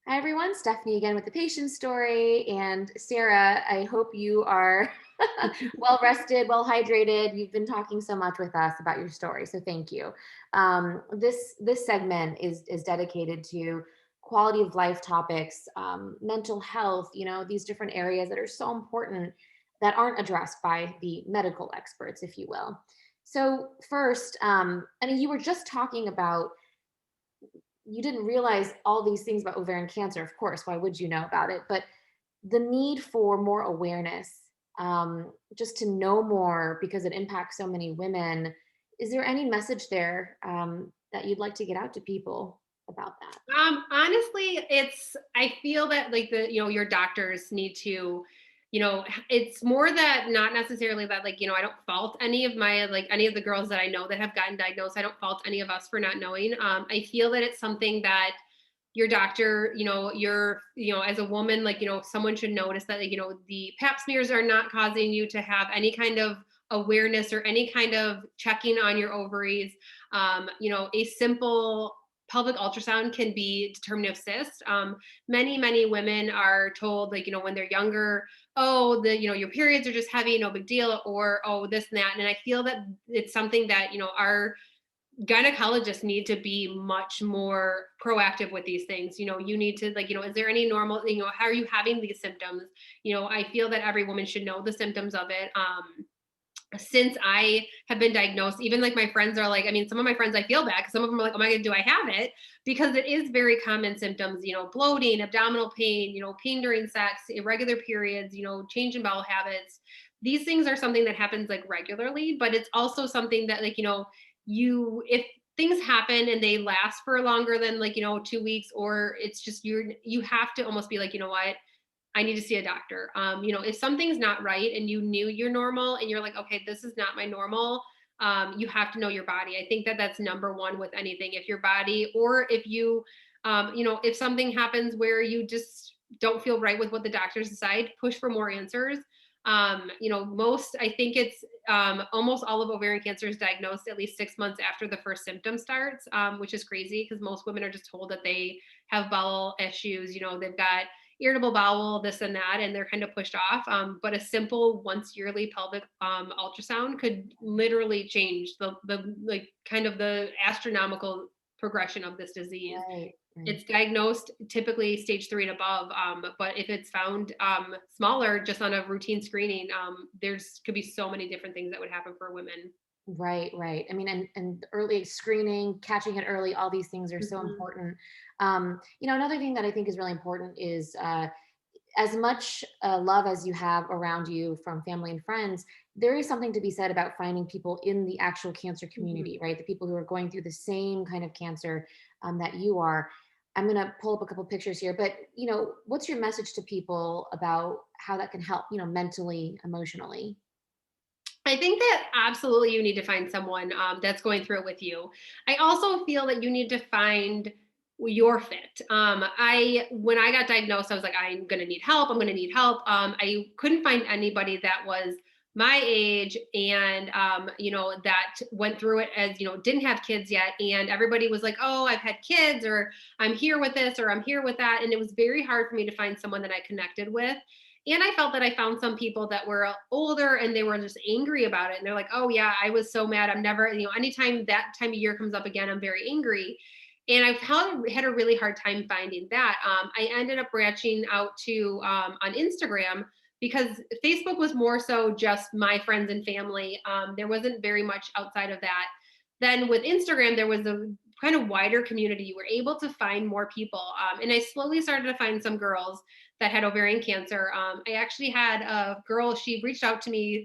Hi everyone, Stephanie again with the patient story. And Sarah, I hope you are well rested, well hydrated. You've been talking so much with us about your story, so thank you. This segment is dedicated to quality of life topics, mental health. These different areas that are so important that aren't addressed by the medical experts, if you will. So first, I mean, you were just talking about you didn't realize all these things about ovarian cancer. Of course, why would you know about it? But the need for more awareness, just to know more because it impacts so many women. Is there any message there that you'd like to get out to people about that? Honestly, I feel that like your doctors need to, it's more that not necessarily that like, I don't fault any of any of the girls that I know that have gotten diagnosed. I don't fault any of us for not knowing. I feel that it's something that your doctor, as a woman, like, someone should notice that, like, the pap smears are not causing you to have any kind of awareness or any kind of checking on your ovaries. A simple pelvic ultrasound can be determinative of cyst. Many women are told, like, when they're younger, oh, your periods are just heavy, no big deal, or oh, this and that. And I feel that it's something that, our gynecologists need to be much more proactive with these things. You need to, like, is there any normal, how are you having these symptoms? I feel that every woman should know the symptoms of it. Since I have been diagnosed, even like my friends are like, I mean, some of my friends, I feel bad because some of them are like, oh my God, do I have it? Because it is very common symptoms, bloating, abdominal pain, pain during sex, irregular periods, change in bowel habits. These things are something that happens like regularly, but it's also something that, like, if things happen and they last for longer than, like, 2 weeks, or it's just you have to almost be like, what, I need to see a doctor. If something's not right and you knew you're normal and you're like, okay, this is not my normal, you have to know your body. I think that that's number one with anything. If your body, or if you, if something happens where you just don't feel right with what the doctors decide, push for more answers. I think it's almost all of ovarian cancer is diagnosed at least 6 months after the first symptom starts, which is crazy because most women are just told that they have bowel issues. They've got irritable bowel, this and that, and they're kind of pushed off. But a simple once yearly pelvic ultrasound could literally change the like kind of the astronomical progression of this disease. Right, right. It's diagnosed typically stage 3 and above, but if it's found smaller just on a routine screening, there's could be so many different things that would happen for women. Right, right. I mean, and early screening, catching it early, all these things are so Mhm. important. Another thing that I think is really important is as much love as you have around you from family and friends, there is something to be said about finding people in the actual cancer Mhm. community, right? The people who are going through the same kind of cancer that you are. I'm going to pull up a couple pictures here, but what's your message to people about how that can help, mentally, emotionally? I think that absolutely you need to find someone that's going through it with you. I also feel that you need to find your fit. I When I got diagnosed, I was like, I'm going to need help. I'm going to need help. I couldn't find anybody that was my age and that went through it as, didn't have kids yet, and everybody was like, oh, I've had kids, or I'm here with this, or I'm here with that, and it was very hard for me to find someone that I connected with. And I felt that I found some people that were older and they were just angry about it. And they're like, oh, yeah, I was so mad. I'm never, anytime that time of year comes up again, I'm very angry. And I've had a really hard time finding that. I ended up branching out to on Instagram because Facebook was more so just my friends and family. There wasn't very much outside of that. Then with Instagram, there was a kind of wider community. You were able to find more people. And I slowly started to find some girls that had ovarian cancer. I actually had a girl, she reached out to me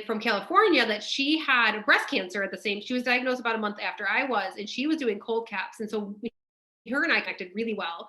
from California, that she had breast cancer at the same, she was diagnosed about a month after I was, and she was doing cold caps. And so her and I connected really well,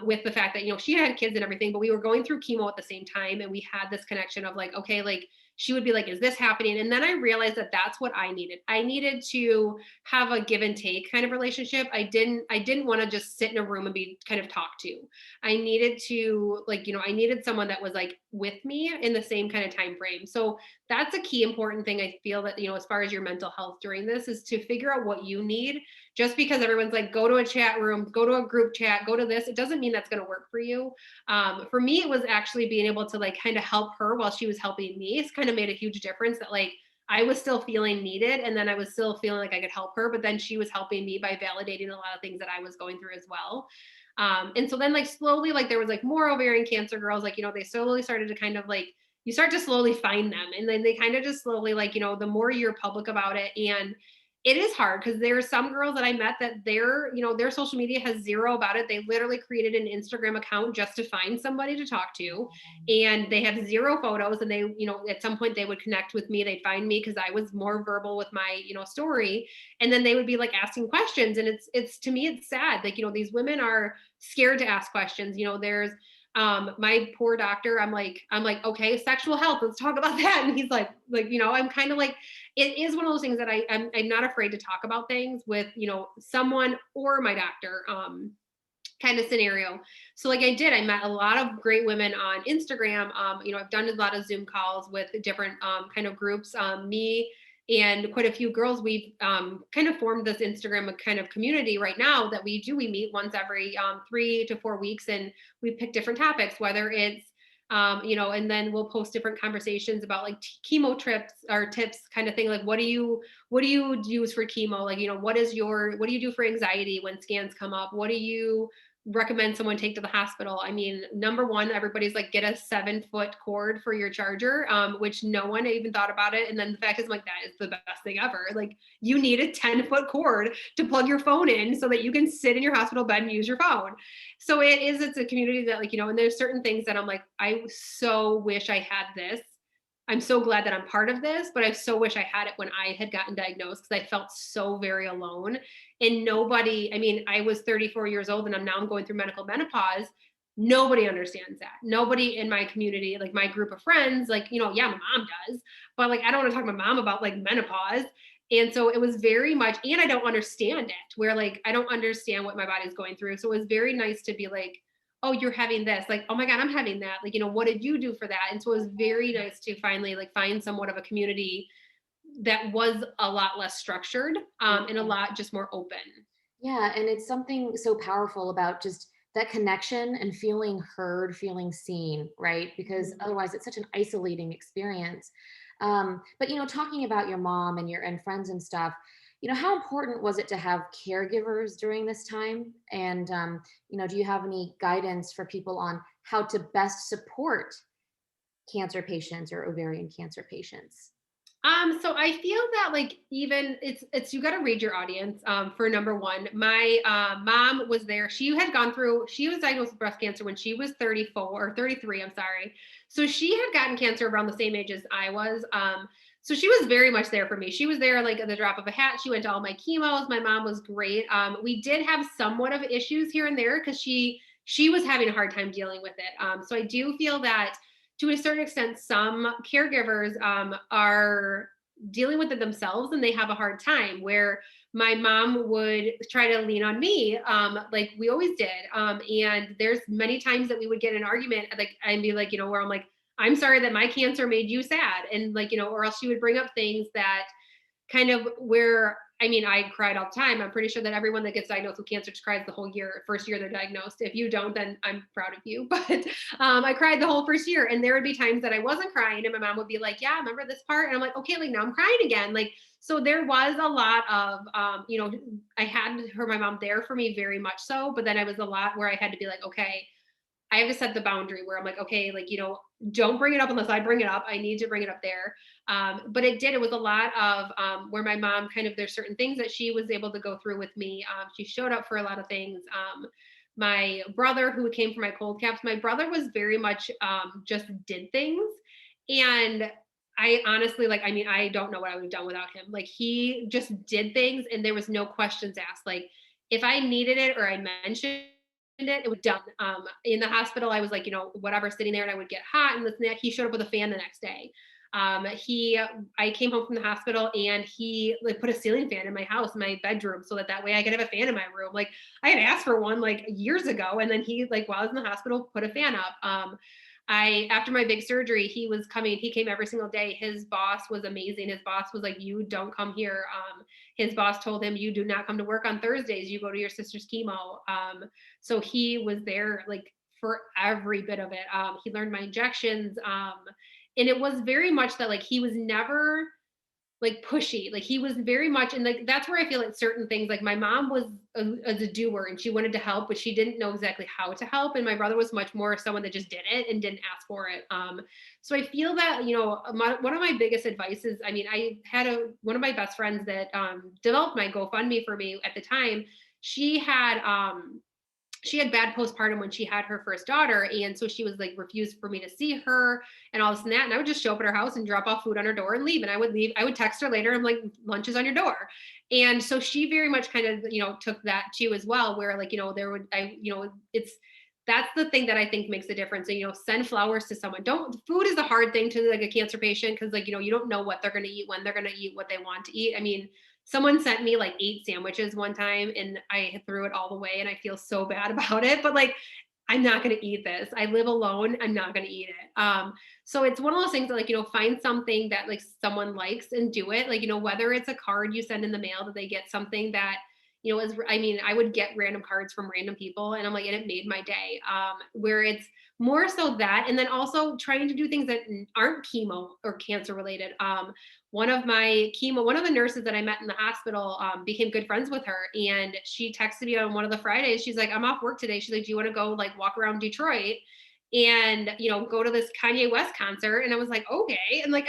with the fact that, she had kids and everything, but we were going through chemo at the same time. And we had this connection of like, okay, like she would be like, is this happening? And then I realized that that's what I needed. I needed to have a give and take kind of relationship. I didn't want to just sit in a room and be kind of talked to. I needed to, like, I needed someone that was like with me in the same kind of time frame. So that's a key important thing. I feel that, as far as your mental health during this, is to figure out what you need. just because everyone's like, go to a chat room, go to a group chat, go to this, it doesn't mean that's going to work for you. For me, it was actually being able to like kind of help her while she was helping me. It's kind of made a huge difference that like I was still feeling needed, and then I was still feeling like I could help her, but then she was helping me by validating a lot of things that I was going through as well. And so then like slowly, like there was like more ovarian cancer girls, like, they slowly started to kind of like, you start to slowly find them. And then they kind of just slowly like, the more you're public about it, and it is hard because there are some girls that I met that their social media has zero about it. They literally created an Instagram account just to find somebody to talk to. And they have zero photos. And they, at some point they would connect with me. They'd find me because I was more verbal with my, story. And then they would be like asking questions. And it's to me, it's sad. Like, these women are scared to ask questions. There's my poor doctor, I'm like, okay, sexual health, let's talk about that. And he's like, I'm kind of like, it is one of those things that I'm not afraid to talk about things with, someone or my doctor, kind of scenario. So like I met a lot of great women on Instagram. I've done a lot of Zoom calls with different kind of groups. Me and quite a few girls, we've kind of formed this Instagram kind of community right now that we meet once every 3 to 4 weeks, and we pick different topics, whether it's and then we'll post different conversations about like chemo trips or tips kind of thing. Like, what do you use for chemo? Like, what do you do for anxiety when scans come up? What do you recommend someone take to the hospital? I mean, number one, everybody's like, get a 7-foot cord for your charger, which no one even thought about it. And then the fact is, I'm like, that is the best thing ever. Like, you need a 10-foot cord to plug your phone in so that you can sit in your hospital bed and use your phone. So it's a community that like, and there's certain things that I'm like, I so wish I had this. I'm so glad that I'm part of this, but I so wish I had it when I had gotten diagnosed, because I felt so very alone. And nobody, I mean, I was 34 years old and I'm going through medical menopause. Nobody understands that. Nobody in my community, like my group of friends, like, yeah, my mom does, but like, I don't want to talk to my mom about like menopause. And so it was very much, and I don't understand it, where like, I don't understand what my body's going through. So it was very nice to be like, oh, you're having this, like, oh my God, I'm having that. Like, what did you do for that? And so it was very nice to finally like find somewhat of a community that was a lot less structured, and a lot just more open. Yeah, and it's something so powerful about just that connection and feeling heard, feeling seen, right? Because otherwise it's such an isolating experience. But talking about your mom and your and friends and stuff, how important was it to have caregivers during this time? And do you have any guidance for people on how to best support cancer patients or ovarian cancer patients? So I feel that like even it's you got to read your audience. For number one, my mom was there. She was diagnosed with breast cancer when she was 34 or 33. I'm sorry. So she had gotten cancer around the same age as I was. So she was very much there for me. She was there like at the drop of a hat. She went to all my chemos. My mom was great. We did have somewhat of issues here and there because she was having a hard time dealing with it. So I do feel that to a certain extent, some caregivers are dealing with it themselves and they have a hard time, where my mom would try to lean on me, like we always did. And there's many times that we would get an argument, like I'd be like, where I'm like, I'm sorry that my cancer made you sad. And like, or else she would bring up things that kind of where, I mean, I cried all the time. I'm pretty sure that everyone that gets diagnosed with cancer just cries the whole year, first year they're diagnosed. If you don't, then I'm proud of you. But I cried the whole first year. And there would be times that I wasn't crying and my mom would be like, yeah, remember this part? And I'm like, okay, like now I'm crying again. Like, so there was a lot of, I had my mom there for me very much so, but then I was a lot where I had to be like, okay, I have to set the boundary where I'm like, okay, like, don't bring it up unless I bring it up. I need to bring it up there. But it was a lot of where my mom there's certain things that she was able to go through with me. She showed up for a lot of things. My brother, who came from my cold caps, my brother was very much just did things. And I honestly, like, I mean, I don't know what I would have done without him. Like, he just did things and there was no questions asked. Like, if I needed it or I mentioned it was done. In the hospital, I was like, whatever, sitting there, and I would get hot and this and that. He showed up with a fan the next day. I came home from the hospital and he like put a ceiling fan in my house, in my bedroom, so that way I could have a fan in my room. Like, I had asked for one like years ago, and then he, like, while I was in the hospital, put a fan up. after my big surgery, he came every single day. His boss was amazing. His boss was like, you don't come here. His boss told him, you do not come to work on Thursdays. You go to your sister's chemo. So he was there like for every bit of it. He learned my injections. And it was very much that like, he was never like pushy. Like he was very much, and like that's where I feel like certain things. Like my mom was a doer, and she wanted to help, but she didn't know exactly how to help. And my brother was much more someone that just did it and didn't ask for it. So I feel that one of my biggest advices. I mean, I had one of my best friends that developed my GoFundMe for me at the time. She had she had bad postpartum when she had her first daughter. And so she was like refused for me to see her and all this and that. And I would just show up at her house and drop off food on her door and leave. And I would leave. I would text her later. I'm like, lunch is on your door. And so she very much kind of, took that too as well, where like, that's the thing that I think makes a difference. And, send flowers to someone. Food is a hard thing to like a cancer patient. Cause like, you don't know what they're going to eat, when they're going to eat, what they want to eat. I mean, someone sent me like 8 sandwiches one time and I threw it all away and I feel so bad about it, but like, I'm not going to eat this. I live alone. I'm not going to eat it. So it's one of those things that like, find something that like someone likes and do it. Like, whether it's a card you send in the mail that they get something that, I would get random cards from random people and I'm like, and it made my day. Where it's more so that, and then also trying to do things that aren't chemo or cancer related. One of the nurses that I met in the hospital became good friends with her. And she texted me on one of the Fridays. She's like, I'm off work today. She's like, do you want to go like walk around Detroit and, go to this Kanye West concert? And I was like, okay. And like,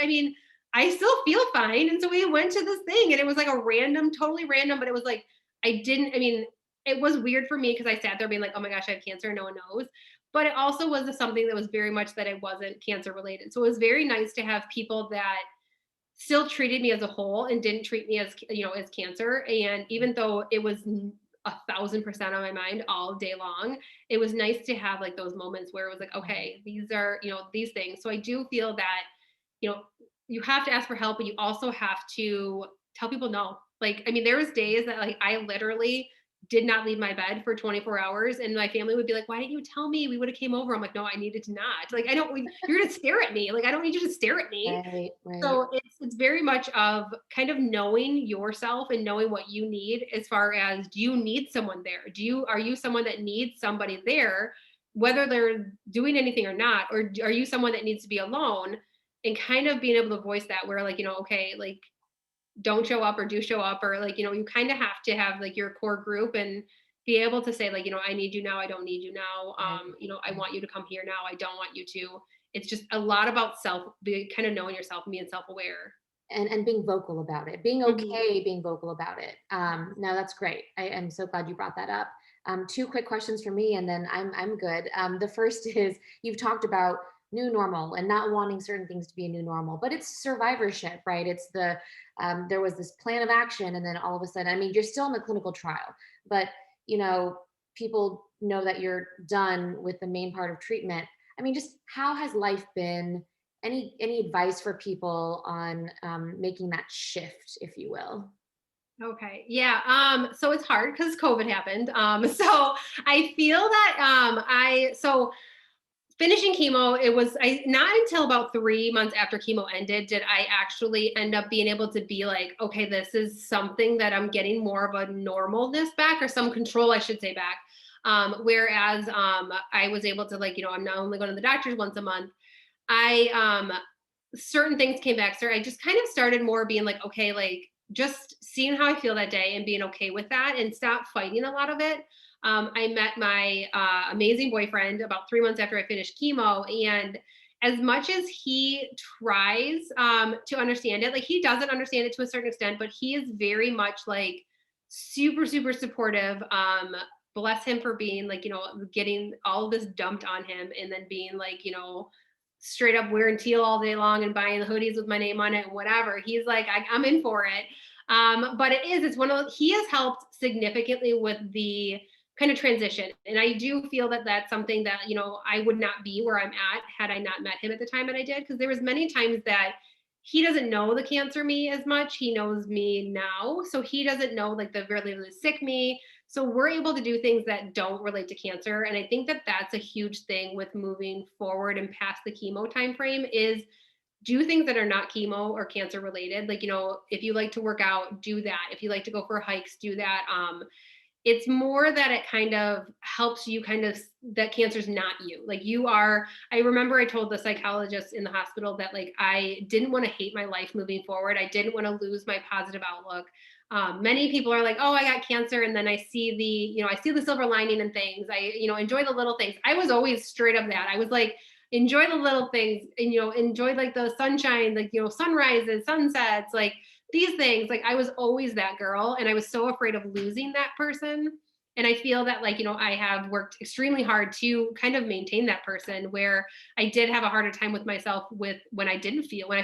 I still feel fine. And so we went to this thing and it was like totally random, but it was like, it was weird for me because I sat there being like, oh my gosh, I have cancer. No one knows. But it also was something that was very much that it wasn't cancer related. So it was very nice to have people that still treated me as a whole and didn't treat me as, as cancer. And even though it was 1,000% on my mind all day long, it was nice to have like those moments where it was like, okay, these are, these things. So I do feel that, you have to ask for help, but you also have to tell people no. Like, there was days that like I literally did not leave my bed for 24 hours and my family would be like, why didn't you tell me? We would have came over. I'm like, no, I needed to not. Like, you're gonna stare at me. Like, I don't need you to stare at me. Right, right. So it's very much of kind of knowing yourself and knowing what you need as far as, do you need someone there? Are you someone that needs somebody there, whether they're doing anything or not? Or are you someone that needs to be alone? And kind of being able to voice that where like, okay, like don't show up or do show up, or like, you kind of have to have like your core group and be able to say like, I need you now. I don't need you now. I want you to come here now. I don't want you to. It's just a lot about kind of knowing yourself and being self-aware. And being vocal about it, being Mhm. okay, being vocal about it. No, that's great. I'm so glad you brought that up. 2 quick questions for me, and then I'm good. The first is you've talked about new normal and not wanting certain things to be a new normal, but it's survivorship, right? It's there was this plan of action, and then all of a sudden, you're still in the clinical trial, but people know that you're done with the main part of treatment. Just how has life been? Any advice for people on making that shift, if you will? Okay. Yeah. So it's hard because COVID happened. So I feel that so finishing chemo, it was not until about 3 months after chemo ended did I actually end up being able to be like, okay, this is something that I'm getting more of a normalness back, or some control, I should say, back. Whereas I was able to like, I'm not only going to the doctors once a month. I certain things came back. So I just kind of started more being like, okay, like just seeing how I feel that day and being okay with that and stop fighting a lot of it. I met my amazing boyfriend about 3 months after I finished chemo. And as much as he tries to understand it, like he doesn't understand it to a certain extent, but he is very much like super, super supportive. Bless him for being like, getting all of this dumped on him and then being like, straight up wearing teal all day long and buying the hoodies with my name on it and whatever. He's like, I'm in for it. But it's one of he has helped significantly with the kind of transition. And I do feel that that's something that, I would not be where I'm at had I not met him at the time that I did. Cause there was many times that he doesn't know the cancer me as much. He knows me now. So he doesn't know like the really, really sick me. So we're able to do things that don't relate to cancer. And I think that that's a huge thing with moving forward and past the chemo time frame is do things that are not chemo or cancer related. Like, if you like to work out, do that. If you like to go for hikes, do that. It's more that it kind of helps you kind of that cancer's not you. Like you are, I remember I told the psychologist in the hospital that like I didn't want to hate my life moving forward. I didn't want to lose my positive outlook. Many people are like, oh, I got cancer. And then I see I see the silver lining in things. I, enjoy the little things. I was always straight up that. I was like, enjoy the little things and, enjoy like the sunshine, like, sunrises, sunsets, like these things. Like I was always that girl and I was so afraid of losing that person. And I feel that like, I have worked extremely hard to kind of maintain that person where I did have a harder time with myself with when I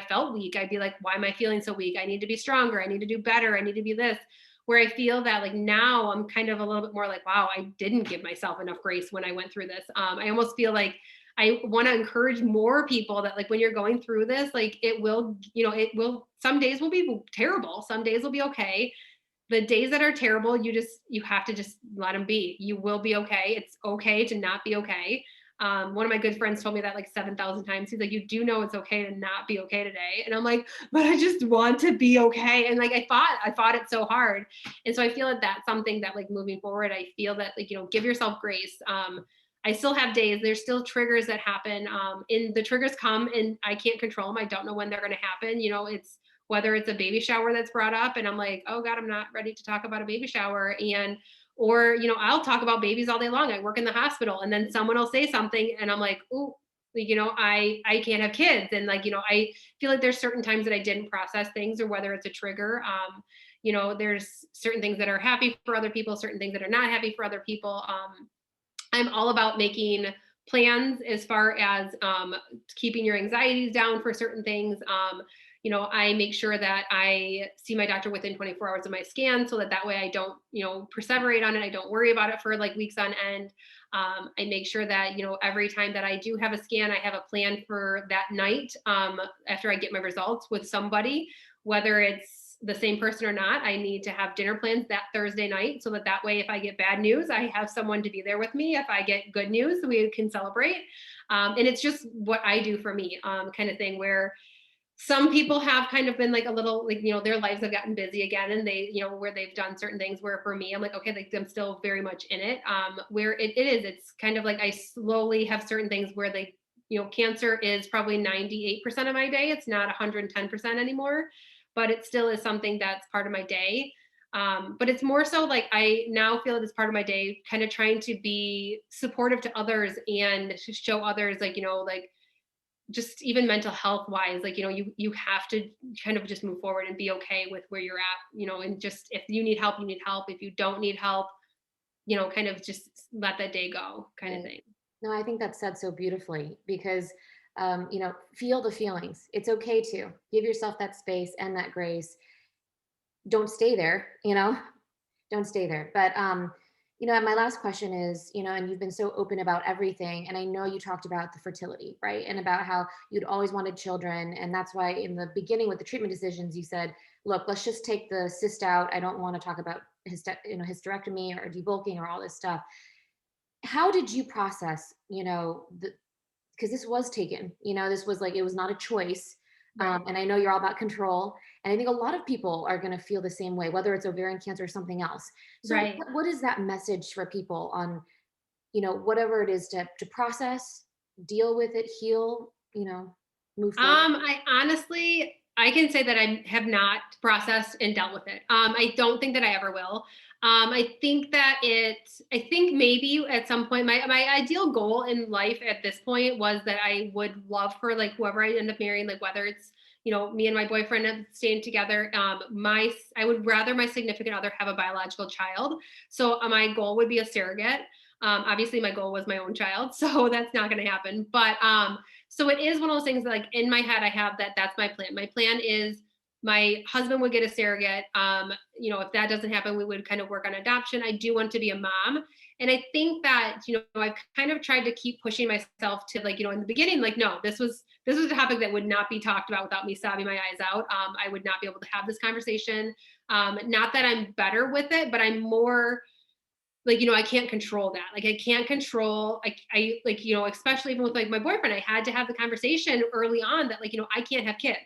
felt weak, I'd be like, why am I feeling so weak? I need to be stronger. I need to do better. I need to be this. Where I feel that like now I'm kind of a little bit more like, wow, I didn't give myself enough grace when I went through this. I almost feel like I want to encourage more people that like when you're going through this, like some days will be terrible. Some days will be okay. The days that are terrible, you have to just let them be. You will be okay. It's okay to not be okay. One of my good friends told me that like 7,000 times. He's like, you do know it's okay to not be okay today. And I'm like, but I just want to be okay. And like, I fought it so hard. And so I feel that that's something that like moving forward, I feel that like, give yourself grace. I still have days, there's still triggers that happen. And the triggers come and I can't control them. I don't know when they're going to happen. It's whether it's a baby shower that's brought up and I'm like, oh God, I'm not ready to talk about a baby shower. Or, I'll talk about babies all day long. I work in the hospital and then someone will say something and I'm like, oh, I can't have kids. And like, I feel like there's certain times that I didn't process things or whether it's a trigger. There's certain things that are happy for other people, certain things that are not happy for other people. I'm all about making plans as far as keeping your anxieties down for certain things. I make sure that I see my doctor within 24 hours of my scan so that way I don't, perseverate on it. I don't worry about it for like weeks on end. I make sure that, every time that I do have a scan, I have a plan for that night after I get my results with somebody, whether it's the same person or not. I need to have dinner plans that Thursday night so that way, if I get bad news, I have someone to be there with me. If I get good news, we can celebrate. And it's just what I do for me kind of thing where some people have kind of been like a little like their lives have gotten busy again and they where they've done certain things where for me I'm like okay like I'm still very much in it where it's kind of like I slowly have certain things where they cancer is probably 98% of my day. It's not 110% anymore, but it still is something that's part of my day. But it's more so like I now feel that it's part of my day kind of trying to be supportive to others and to show others like like just even mental health wise, like, you have to kind of just move forward and be okay with where you're at, and just, if you need help, you need help. If you don't need help, kind of just let that day go kind of Right. thing. No, I think that's said so beautifully because, feel the feelings. It's okay to give yourself that space and that grace. Don't stay there, don't stay there. But, and my last question is, and you've been so open about everything. And I know you talked about the fertility, right? And about how you'd always wanted children. And that's why in the beginning with the treatment decisions, you said, look, let's just take the cyst out. I don't want to talk about hysterectomy or debulking or all this stuff. How did you process, because this was taken, this was like, it was not a choice. Right. And I know you're all about control. And I think a lot of people are going to feel the same way, whether it's ovarian cancer or something else. So Right. what is that message for people on, whatever it is to process, deal with it, heal, move forward? I honestly, I can say that I have not processed and dealt with it. I don't think that I ever will. I think maybe at some point, my ideal goal in life at this point was that I would love for like whoever I end up marrying, like whether it's, me and my boyfriend staying together. I would rather my significant other have a biological child. So my goal would be a surrogate. Obviously my goal was my own child, so that's not going to happen. But so it is one of those things that, like, in my head, I have that's my plan. My plan is my husband would get a surrogate. If that doesn't happen, we would kind of work on adoption. I do want to be a mom. And I think that, I've kind of tried to keep pushing myself to like, in the beginning, like, no, this was a topic that would not be talked about without me sobbing my eyes out. I would not be able to have this conversation. Not that I'm better with it, but I'm more like, I can't control that. Like, I can't control, I like, especially even with like my boyfriend, I had to have the conversation early on that like, I can't have kids.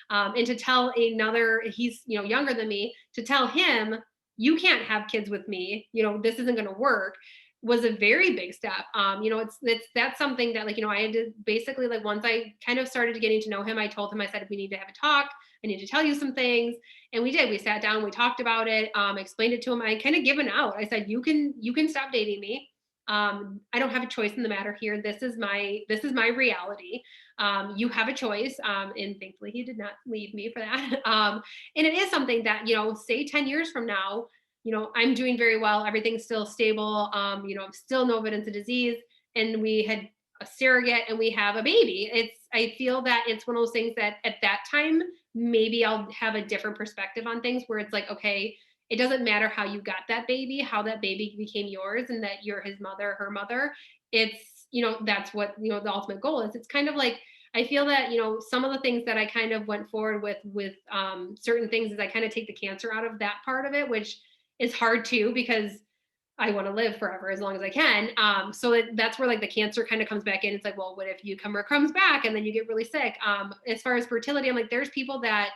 And to tell another, he's, younger than me, to tell him, you can't have kids with me, this isn't going to work, was a very big step. That's something that like, I had to basically like, once I kind of started getting to know him, I told him, I said, we need to have a talk. I need to tell you some things. And we did. We sat down, we talked about it, explained it to him. I kind of given out. I said, you can stop dating me. I don't have a choice in the matter here. This is my reality. You have a choice. And thankfully he did not leave me for that. And it is something that, say 10 years from now, I'm doing very well. Everything's still stable. Still no evidence of disease. And we had a surrogate and we have a baby. I feel that it's one of those things that at that time, maybe I'll have a different perspective on things where it's like, okay, it doesn't matter how you got that baby, how that baby became yours, and that you're his mother, her mother. It's, that's what, the ultimate goal is. It's kind of like, I feel that, some of the things that I kind of went forward with certain things is I kind of take the cancer out of that part of it, which is hard too, because I want to live forever as long as I can. So that's where like the cancer kind of comes back in. It's like, well, what if you comes back and then you get really sick? As far as fertility, I'm like, there's people that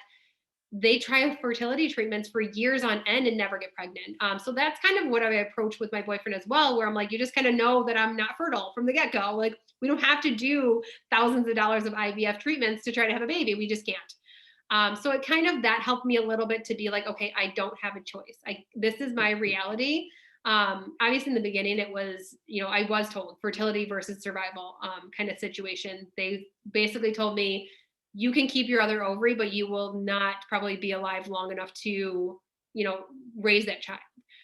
they try fertility treatments for years on end and never get pregnant. So that's kind of what I approach with my boyfriend as well, where I'm like, you just kind of know that I'm not fertile from the get go. Like, we don't have to do thousands of dollars of IVF treatments to try to have a baby. We just can't. So it kind of that helped me a little bit to be like, okay, I don't have a choice. This is my reality. Obviously in the beginning it was, I was told fertility versus survival kind of situation. They basically told me, you can keep your other ovary, but you will not probably be alive long enough to, raise that child.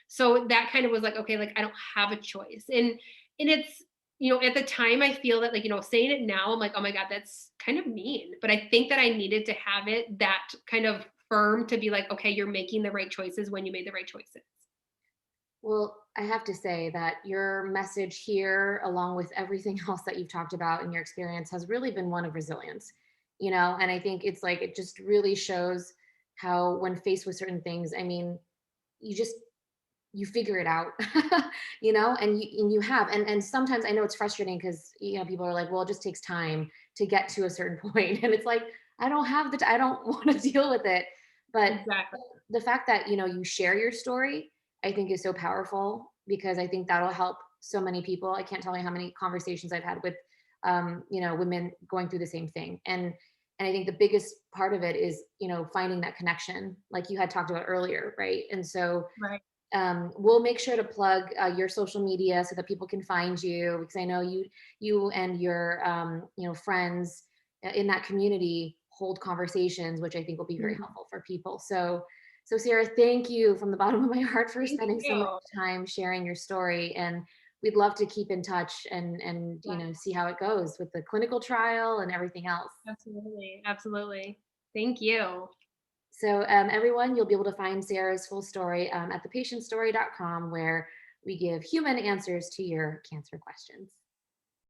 So that kind of was like, okay, like I don't have a choice. And it's, at the time I feel that like, saying it now, I'm like, oh my God, that's kind of mean. But I think that I needed to have it that kind of firm to be like, okay, you're making the right choices when you made the right choices. Well, I have to say that your message here, along with everything else that you've talked about in your experience, has really been one of resilience, and I think it's like, it just really shows how, when faced with certain things, I mean, you just, you figure it out, and you have, and sometimes I know it's frustrating because, people are like, well, it just takes time to get to a certain point. And it's like, I don't have I don't want to deal with it. But Exactly. the fact that, you share your story, I think is so powerful, because I think that'll help so many people. I can't tell you how many conversations I've had with, women going through the same thing. And I think the biggest part of it is, finding that connection, like you had talked about earlier, right? And so, Right. we'll make sure to plug your social media so that people can find you, because I know you and your, friends in that community hold conversations, which I think will be very Mhm. helpful for people. So Sarah, thank you from the bottom of my heart for Thank spending so much you. time sharing your story. And we'd love to keep in touch and Yeah, see how it goes with the clinical trial and everything else. absolutely. Absolutely. Thank you. So, everyone, you'll be able to find Sarah's full story at thepatientstory.com, where we give human answers to your cancer questions.